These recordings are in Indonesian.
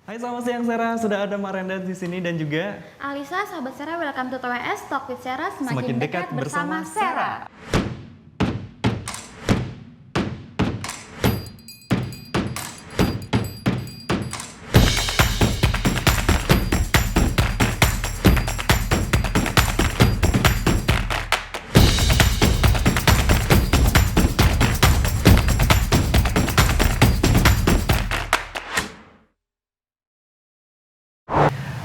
Hai, selamat siang Sarah. Sudah ada Marenda di sini dan juga Alisa, sahabat Sarah, welcome to TWS Talk with Sarah, semakin dekat bersama Sarah. Sarah.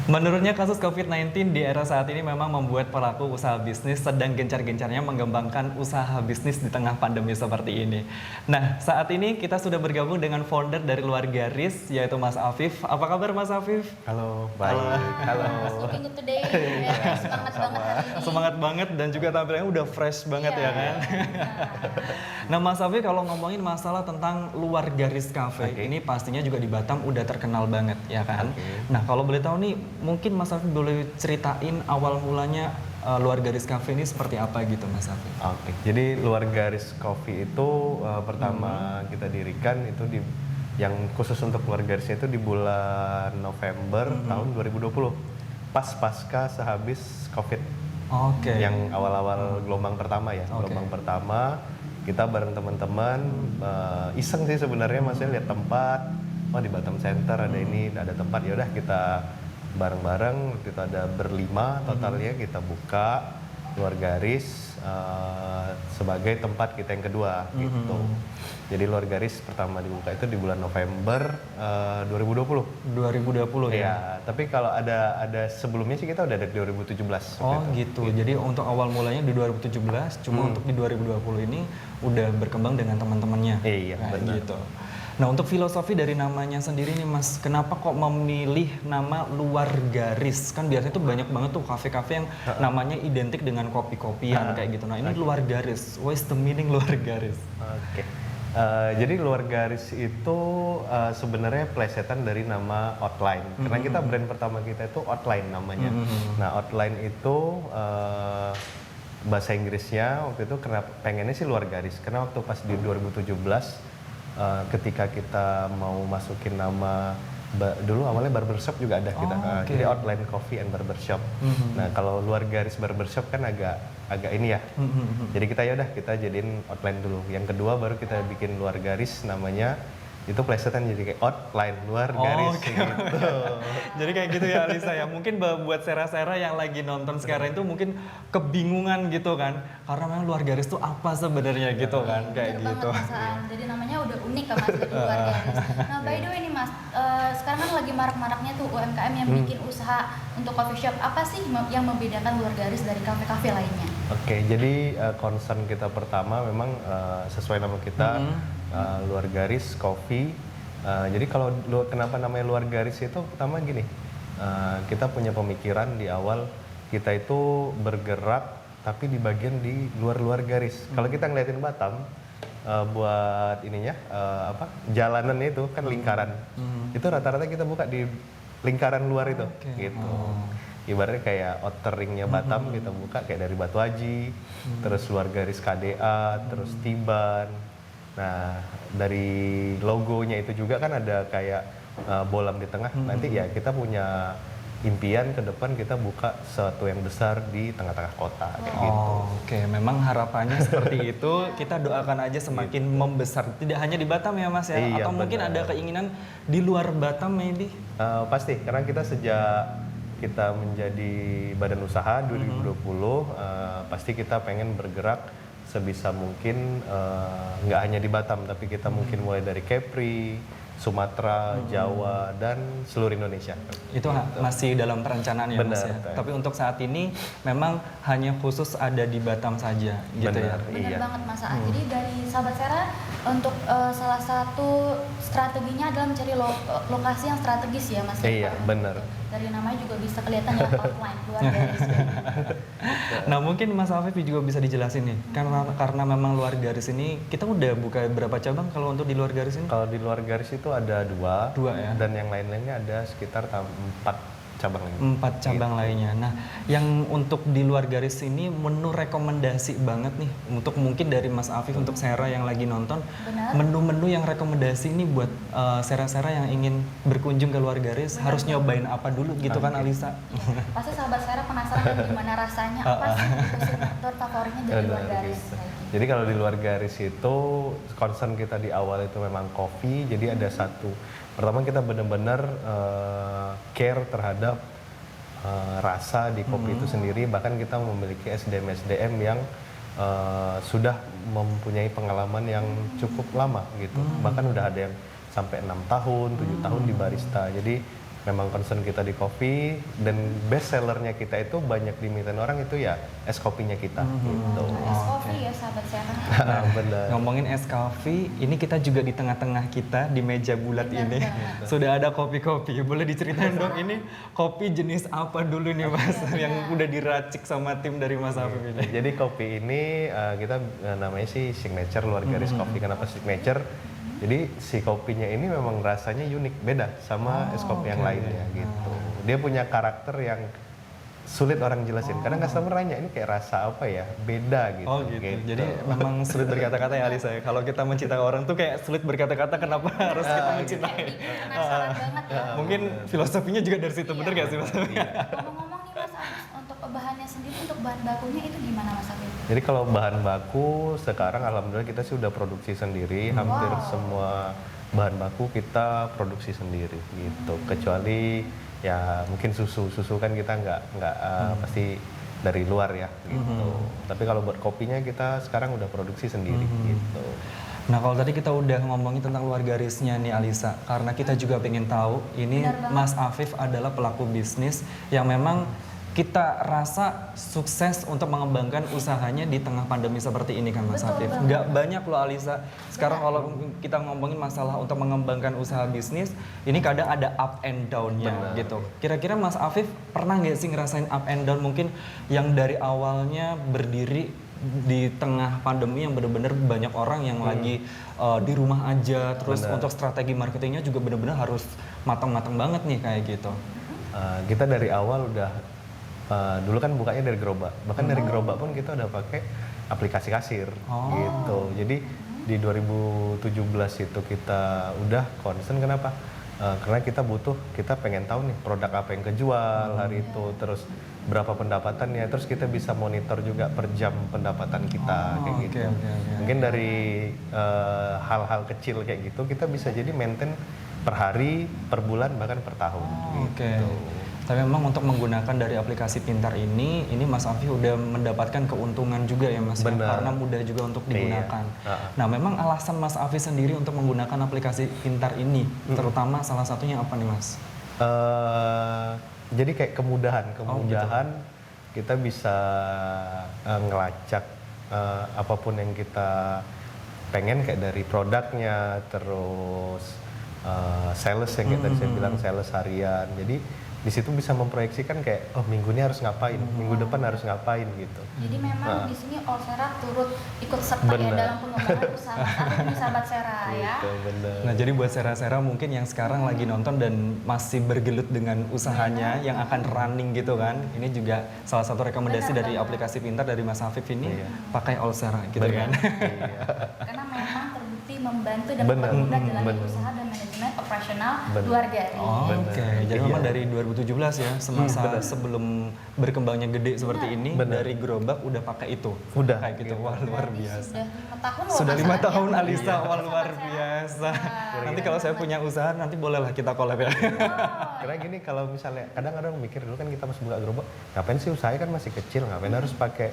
Menurutnya kasus COVID-19 di era saat ini memang membuat pelaku usaha bisnis sedang gencar-gencarnya mengembangkan usaha bisnis di tengah pandemi seperti ini. Nah, saat ini kita sudah bergabung dengan founder dari Luar Garis, yaitu Mas Afif. Apa kabar Mas Afif? Halo, baik. Halo. Looking good today, ya, semangat banget hari ini. Semangat banget dan juga tampilannya udah fresh banget ya kan? Nah Mas Afif, kalau ngomongin masalah tentang Luar Garis Cafe, ini pastinya juga di Batam udah terkenal banget ya kan? Nah kalau boleh tahu nih, mungkin Mas Afif boleh ceritain awal mulanya Luar Garis Cafe ini seperti apa gitu Mas Afif? Oke, jadi Luar Garis Coffee itu pertama kita dirikan itu yang khusus untuk Luar Garisnya itu di bulan November tahun 2020. Pasca sehabis COVID. Oke. Yang awal-awal gelombang pertama ya. Gelombang pertama kita bareng teman-teman iseng sih sebenarnya, maksudnya lihat tempat, oh di Batam Center ada ini, ada tempat, ya udah kita bareng-bareng, kita ada berlima totalnya, kita buka Luar Garis sebagai tempat kita yang kedua gitu. Jadi Luar Garis pertama dibuka itu di bulan November 2020. 2020 ya? Ya, tapi kalau ada sebelumnya sih kita udah ada di 2017. Oh gitu. Jadi untuk awal mulanya di 2017, cuma untuk di 2020 ini udah berkembang dengan teman-temannya. Iya, benar. Gitu. Nah untuk filosofi dari namanya sendiri nih Mas, kenapa kok memilih nama Luar Garis? Kan biasanya tuh banyak banget tuh kafe-kafe yang namanya identik dengan kopi-kopian kayak gitu. Nah ini Luar Garis, what is the meaning Luar Garis? Oke. Jadi Luar Garis itu sebenarnya plesetan dari nama Outline. Karena kita brand pertama kita itu Outline namanya. Nah Outline itu bahasa Inggrisnya waktu itu pengennya sih Luar Garis. Karena waktu pas di 2017 ketika kita mau masukin nama dulu awalnya barbershop juga ada kita. Jadi Outline Coffee and Barbershop. Nah kalau Luar Garis Barbershop kan agak ini ya. Jadi kita jadiin Outline dulu. Yang kedua baru kita bikin Luar Garis namanya. Itu plesetan jadi kayak Outline Luar Garis gitu. Jadi kayak gitu ya Alisa ya. Mungkin buat Sera-Sera yang lagi nonton sekarang itu mungkin kebingungan gitu kan. Karena memang Luar Garis tuh apa sebenarnya gitu kan, kayak Bener gitu. banget, Mas. Jadi namanya udah unik kan Mas, dari Luar Garis. Nah by the way nih Mas, sekarang kan lagi marak-maraknya tuh UMKM yang bikin usaha untuk coffee shop. Apa sih yang membedakan Luar Garis dari kafe-kafe lainnya? Oke, jadi concern kita pertama memang sesuai nama kita Luar Garis Coffee. Jadi kalau kenapa namanya Luar Garis itu pertama gini, kita punya pemikiran di awal kita itu bergerak tapi di bagian di luar garis. Kalau kita ngeliatin Batam buat ininya jalanan itu kan lingkaran. Itu rata-rata kita buka di lingkaran luar itu gitu. Ibaratnya kayak outer ringnya Batam kita buka kayak dari Batu Haji, terus Luar Garis KDA, terus Tiban. Nah dari logonya itu juga kan ada kayak bolam di tengah. Nanti ya kita punya impian ke depan kita buka sesuatu yang besar di tengah-tengah kota kayak gitu. Oke, memang harapannya seperti itu. Kita doakan aja semakin membesar. Tidak hanya di Batam ya Mas ya? Iya, atau mungkin benar. ada keinginan di luar Batam maybe? Pasti, karena kita sejak kita menjadi badan usaha 2020 pasti kita pengen bergerak sebisa mungkin nggak hanya di Batam tapi kita mungkin mulai dari Kepri, Sumatera, Jawa dan seluruh Indonesia. Itu masih dalam perencanaan ya Mas ya. Benar. Tapi untuk saat ini memang hanya khusus ada di Batam saja gitu ya. Bener banget Mas Aan. Jadi dari sahabat Sera untuk salah satu strateginya adalah mencari lokasi yang strategis ya Mas. Iya, benar. Dari namanya juga bisa kelihatan ya Outline Luar Garis. Nah mungkin Mas Afif juga bisa dijelasin nih, karena memang Luar Garis ini kita udah buka berapa cabang kalau untuk di Luar Garis ini? Kalau di Luar Garis itu ada dua ya? Dan yang lain-lainnya ada sekitar 4 cabang lainnya. 4 cabang lainnya. Nah, yang untuk di luar garis ini menu rekomendasi banget nih untuk mungkin dari Mas Afif untuk Sera yang lagi nonton. Benar. Menu-menu yang rekomendasi ini buat Sera-Sera yang ingin berkunjung ke luar garis harus nyobain apa dulu gitu kan Alisa? Iya. Pasti sahabat Sera penasaran gimana rasanya, apa sih gitu signature favoritnya dari luar garis. Gitu. Kayak gitu. Jadi kalau di luar garis itu concern kita di awal itu memang kopi. Jadi ada satu. Pertama kita benar-benar care terhadap rasa di kopi itu sendiri. Bahkan kita memiliki SDM yang sudah mempunyai pengalaman yang cukup lama gitu. Bahkan udah ada yang sampai 6 tahun, 7 tahun di barista. Jadi memang concern kita di kopi, dan best sellernya kita itu banyak dimintain orang itu ya es kopinya kita gitu. Es kopi ya sahabat Sera. Benar. Ngomongin es kopi, ini kita juga di tengah-tengah kita di meja bulat Benar ini banget. sudah ada kopi-kopi. Boleh diceritain dong ini kopi jenis apa dulu nih Mas yang udah diracik sama tim dari Mas Afif ini? Jadi kopi ini kita namanya sih signature luar garis kopi. Kenapa signature? Jadi si kopinya ini memang rasanya unik, beda sama es kopi yang lainnya gitu. Dia punya karakter yang sulit orang jelasin. Kadang customer nanya ini kayak rasa apa ya, beda gitu. Oh gitu. Jadi memang sulit berkata-kata ya Alisa ya. Kalau kita mencintai orang tuh kayak sulit berkata-kata, kenapa harus kita mencintai? Penasaran banget ya. Mungkin filosofinya juga dari situ, bener gak sih Mas? Ngomong-ngomong nih Mas Agus, untuk bahannya sendiri, untuk bahan bakunya itu gimana Mas Afif? Jadi kalau bahan baku sekarang alhamdulillah kita sih udah produksi sendiri. Hampir semua bahan baku kita produksi sendiri gitu. Kecuali ya mungkin susu kan kita nggak pasti dari luar ya gitu. Tapi kalau buat kopinya kita sekarang udah produksi sendiri gitu. Nah kalau tadi kita udah ngomongin tentang luar garisnya nih Alisa, karena kita juga pengen tahu ini Mas Afif adalah pelaku bisnis yang memang kita rasa sukses untuk mengembangkan usahanya di tengah pandemi seperti ini kan Mas Afif. Nggak banyak loh Alisa. Sekarang kalau kita ngomongin masalah untuk mengembangkan usaha bisnis, ini kadang ada up and down-nya gitu. Kira-kira Mas Afif pernah nggak sih ngerasain up and down mungkin yang dari awalnya berdiri di tengah pandemi yang benar-benar banyak orang yang lagi di rumah aja, terus untuk strategi marketingnya juga benar-benar harus matang-matang banget nih kayak gitu. Kita dari awal udah dulu kan bukanya dari gerobak, bahkan dari gerobak pun kita udah pakai aplikasi kasir gitu. Jadi di 2017 itu kita udah concern, kenapa? Karena kita pengen tahu nih produk apa yang kejual hari itu, terus berapa pendapatannya, terus kita bisa monitor juga per jam pendapatan kita kayak gitu. Mungkin dari hal-hal kecil kayak gitu kita bisa jadi maintain per hari, per bulan, bahkan per tahun gitu. Tapi memang untuk menggunakan dari aplikasi pintar ini Mas Afif udah mendapatkan keuntungan juga ya Mas, karena mudah juga untuk digunakan. Nah memang alasan Mas Afif sendiri untuk menggunakan aplikasi pintar ini, terutama salah satunya apa nih Mas? Jadi kayak kemudahan kita bisa ngelacak apapun yang kita pengen, kayak dari produknya, terus sales yang kita tadi saya bilang sales harian. Jadi di situ bisa memproyeksikan kayak minggu ini harus ngapain, minggu depan harus ngapain gitu. Jadi memang di sini All Sera turut ikut serta ya dalam pengembangan usaha Afif sahabat Sera ya. Nah jadi buat Sera-Sera mungkin yang sekarang lagi nonton dan masih bergelut dengan usahanya yang akan running gitu kan, ini juga salah satu rekomendasi dari aplikasi pintar dari Mas Afif ini, pakai All Sera gitu kan. Karena memang terbukti membantu dan mempermudah dalam usaha dan manajemen operasional luar garis. Jadi memang dari 2017 ya, semasa sebelum berkembangnya gede seperti ini, dari gerobak udah pakai itu. Udah kayak gitu. Wah luar biasa. Sudah 5 tahun loh. Sudah 5 tahun Alisa, wah luar biasa. Nanti kalau saya punya usaha nanti bolehlah kita collab ya. Karena gini, kalau misalnya kadang-kadang mikir dulu kan kita pas buka gerobak, ngapain sih usahanya kan masih kecil, ngapain harus pakai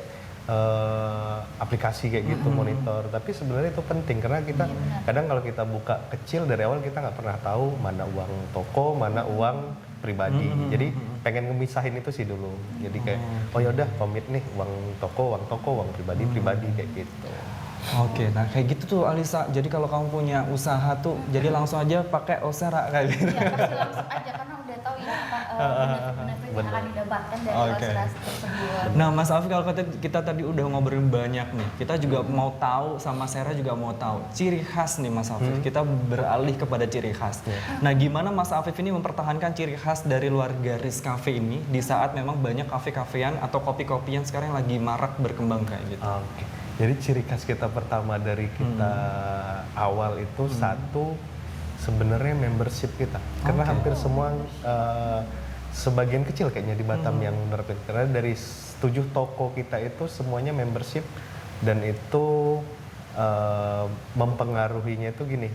aplikasi kayak gitu monitor. Tapi sebenarnya itu penting karena kita kadang kalau kita buka kecil dari awal kita nggak pernah tahu mana uang toko, mana uang pribadi. Jadi pengen ngemisahin itu sih dulu. Jadi kayak yaudah komit nih uang toko, uang pribadi kayak gitu. Oke, nah kayak gitu tuh Alisa. Jadi kalau kamu punya usaha tuh, jadi langsung aja pakai All Sera kayak gitu. Iya, pasti langsung aja karena udah tahu ya benefit yang akan didapatkan dari kolaborasi tersebut. Nah, Mas Afif, kalau kita tadi udah ngobrolin banyak nih, kita juga mau tahu, sama Sera juga mau tahu ciri khas nih Mas Afif. Kita beralih kepada ciri khas. Nah, gimana Mas Afif ini mempertahankan ciri khas dari Luar Garis Cafe ini di saat memang banyak kafe-kafean atau kopi-kopian sekarang yang lagi marak berkembang kayak gitu? Oke. Jadi ciri khas kita pertama dari kita awal itu satu, sebenarnya membership kita. Karena hampir semua sebagian kecil kayaknya di Batam yang menerapkan, karena dari 7 toko kita itu semuanya membership, dan itu mempengaruhinya itu gini,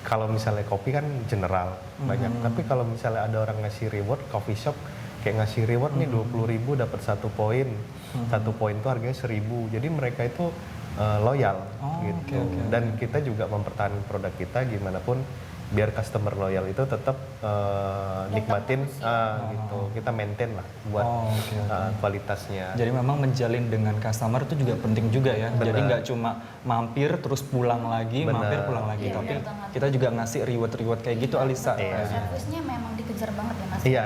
kalau misalnya kopi kan general banyak, tapi kalau misalnya ada orang ngasih reward, coffee shop kayak ngasih reward nih 20.000 dapat 1 poin, 1 poin itu harganya 1.000, jadi mereka itu loyal gitu. Dan kita juga mempertahankan produk kita gimana pun biar customer loyal itu tetap nikmatin gitu. Kita maintain lah buat kualitasnya. Jadi memang menjalin dengan customer itu juga penting juga ya. Jadi nggak cuma mampir terus pulang lagi, mampir pulang lagi, tapi kita juga ngasih reward kayak gitu, Alisa. Servisnya memang dikejar banget ya Mas. Iya.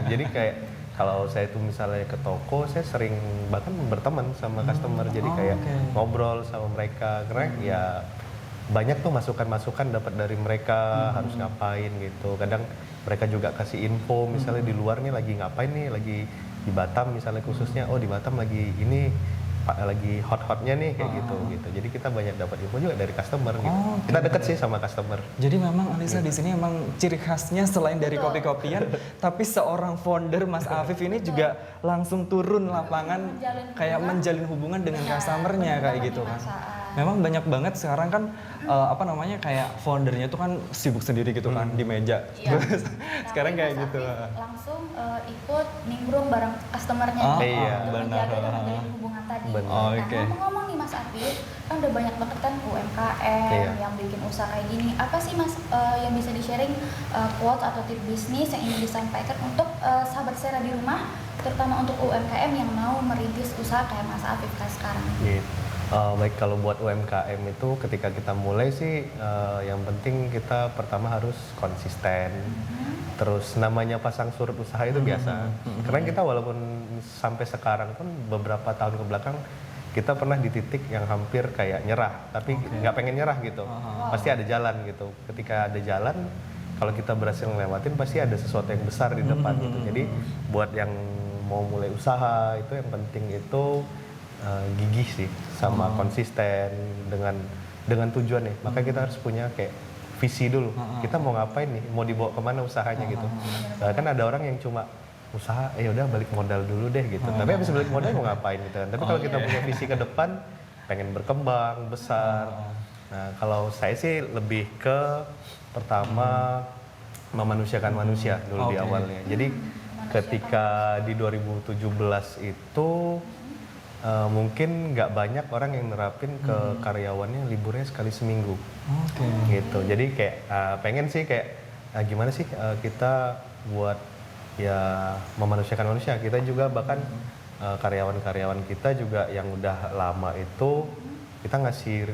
Jadi kayak kalau saya tuh misalnya ke toko, saya sering bahkan berteman sama customer, jadi kayak ngobrol sama mereka, karena ya banyak tuh masukan-masukan dapat dari mereka harus ngapain gitu. Kadang mereka juga kasih info, misalnya di luar nih lagi ngapain nih, lagi di Batam misalnya khususnya, oh di Batam lagi ini lagi hot-hotnya nih kayak gitu. Jadi kita banyak dapat info juga dari customer gitu. Kita deket sih sama customer. Jadi memang Alisa di sini emang ciri khasnya selain dari kopi-kopian, tapi seorang founder Mas Afif ini juga langsung turun lapangan kayak menjalin hubungan dengan customernya kayak gitu kan. Memang banyak banget sekarang kan kayak foundernya tuh kan sibuk sendiri gitu kan di meja. Terus sekarang kayak gitu. Langsung ikut nimbrung bareng customernya untuk menjaga dan menjalin hubungan tadi. Nah, ngomong-ngomong nih Mas Afif, kan udah banyak banget kan UMKM yang bikin usaha kayak gini. Apa sih Mas yang bisa di-sharing quote atau tip bisnis yang ingin disampaikan untuk sahabat Sera di rumah, terutama untuk UMKM yang mau merintis usaha kayak Mas Afif sekarang? Baik, kalau buat UMKM itu ketika kita mulai sih yang penting kita pertama harus konsisten. Terus namanya pasang surut usaha itu biasa. Karena kita walaupun sampai sekarang pun beberapa tahun ke belakang kita pernah di titik yang hampir kayak nyerah, tapi nggak pengen nyerah gitu. Pasti ada jalan gitu. Ketika ada jalan, kalau kita berhasil ngelewatin pasti ada sesuatu yang besar di depan gitu. Jadi buat yang mau mulai usaha itu yang penting itu gigih sih, sama konsisten dengan tujuan nih. Maka kita harus punya kayak visi dulu. Kita mau ngapain nih? Mau dibawa kemana usahanya gitu. Kan ada orang yang cuma usaha, ya udah balik modal dulu deh gitu. Tapi habis balik modal mau ngapain gitu kan. Tapi kalau kita punya visi ke depan, pengen berkembang besar. Nah, kalau saya sih lebih ke pertama memanusiakan manusia dulu di awalnya. Jadi ketika di 2017 itu mungkin nggak banyak orang yang nerapin ke karyawannya liburnya sekali seminggu, gitu. Jadi kayak pengen sih kayak gimana sih kita buat ya memanusiakan manusia. Kita juga bahkan karyawan-karyawan kita juga yang udah lama itu kita ngasih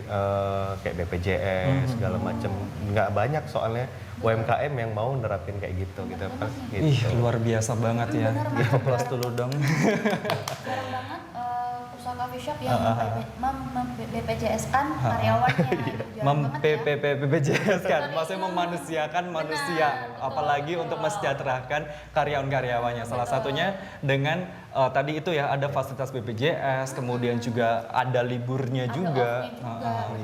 kayak BPJS segala macam. Nggak banyak soalnya UMKM yang mau nerapin kayak gitu kan. Gitu. Ih, luar biasa banget ya. Plus dulu dong. Jarang banget usaha coffee shop yang BPJS kan karyawannya. BPJS kan, maksudnya memanusiakan manusia, apalagi untuk mesejahterakan karyawan-karyawannya. Salah satunya dengan tadi itu ya ada fasilitas BPJS, kemudian juga ada liburnya juga.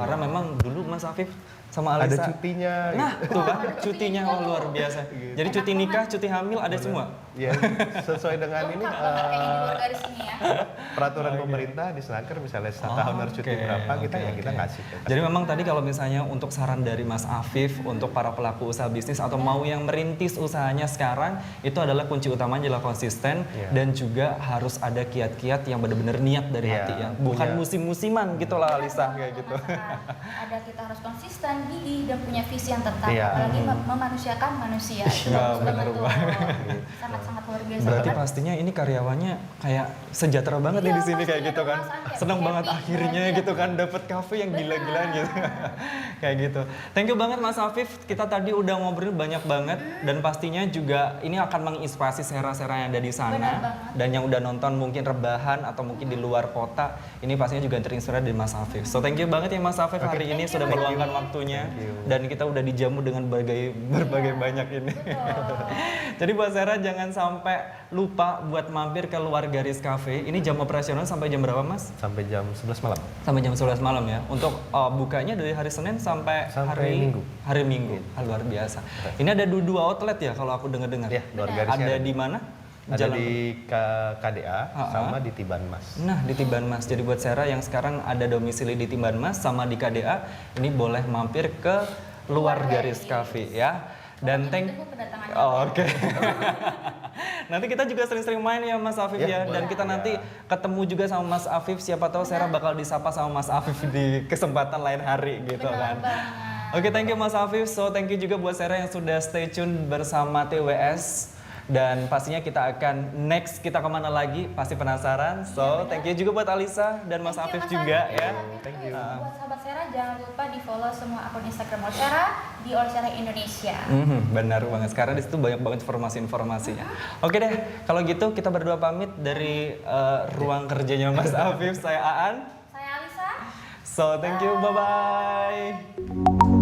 Karena memang dulu Mas Afif sama Alisa ada cutinya. Nah, tuh kan cutinya luar biasa. Jadi cuti nikah, cuti hamil ada semua. Ya, sesuai dengan ini garis ini ya. Peraturan pemerintah di Snaker misalnya setahun harus cuti berapa, kita ngasih. Jadi memang tadi kalau misalnya untuk saran dari Mas Afif untuk para pelaku usaha bisnis atau mau yang merintis usahanya sekarang, itu adalah kunci utamanya adalah konsisten dan juga juga harus ada kiat-kiat yang benar-benar niat dari hati ya. Bukan musim-musiman gitu lah Alisa kayak gitu. Ada kita harus konsisten, gigih dan punya visi yang tetap. Apalagi memanusiakan manusia. Itu benar banget. Sangat-sangat luar biasa. Berarti pastinya ini karyawannya kayak sejahtera banget nih di sini kayak gitu kan. Seneng banget akhirnya gitu kan dapat kafe yang gila-gilaan gitu. Kayak gitu. Thank you banget Mas Afif. Kita tadi udah ngobrol banyak banget dan pastinya juga ini akan menginspirasi Sera-Sera yang ada di sana dan yang udah nonton mungkin rebahan atau mungkin di luar kota. Ini pastinya juga terinspirasi dari Mas Afif. So thank you banget ya Mas Afif hari ini sudah meluangkan waktunya dan kita udah dijamu dengan berbagai banyak ini. Jadi buat Sera jangan sampai lupa buat mampir ke Luar Garis Cafe. Ini jam operasional sampai jam berapa Mas? Sampai jam 11 malam. Sampai jam 11 malam ya. Untuk bukanya dari hari Senin sampai hari Minggu. Hari Minggu. Luar biasa. Ini ada dua outlet ya kalau aku dengar-dengar. Ya, Luar Garis. Ada di mana? Ada di KDA sama di Tibanmas. Nah, di Tibanmas. Jadi buat Sera yang sekarang ada domisili di Tibanmas sama di KDA, ini boleh mampir ke Luar Garis Cafe ya. Dan oke. Nanti kita juga sering-sering main ya Mas Afif ya. Dan kita nanti ketemu juga sama Mas Afif. Siapa tahu Sera bakal disapa sama Mas Afif di kesempatan lain hari gitu kan. Oke, thank you Mas Afif. So thank you juga buat Sera yang sudah stay tune bersama TWS. Dan pastinya kita akan next kita kemana lagi, pasti penasaran. So, thank you juga buat Alisa dan Mas Afif juga ya. Thank you. Buat sahabat Sera jangan lupa di follow semua akun Instagram Sera di Sera Indonesia. Benar banget. Sekarang di situ banyak banget informasi-informasinya. Oke deh, kalau gitu kita berdua pamit dari ruang kerjanya Mas Afif. Saya Aan. Saya Alisa. So, thank you. Bye-bye.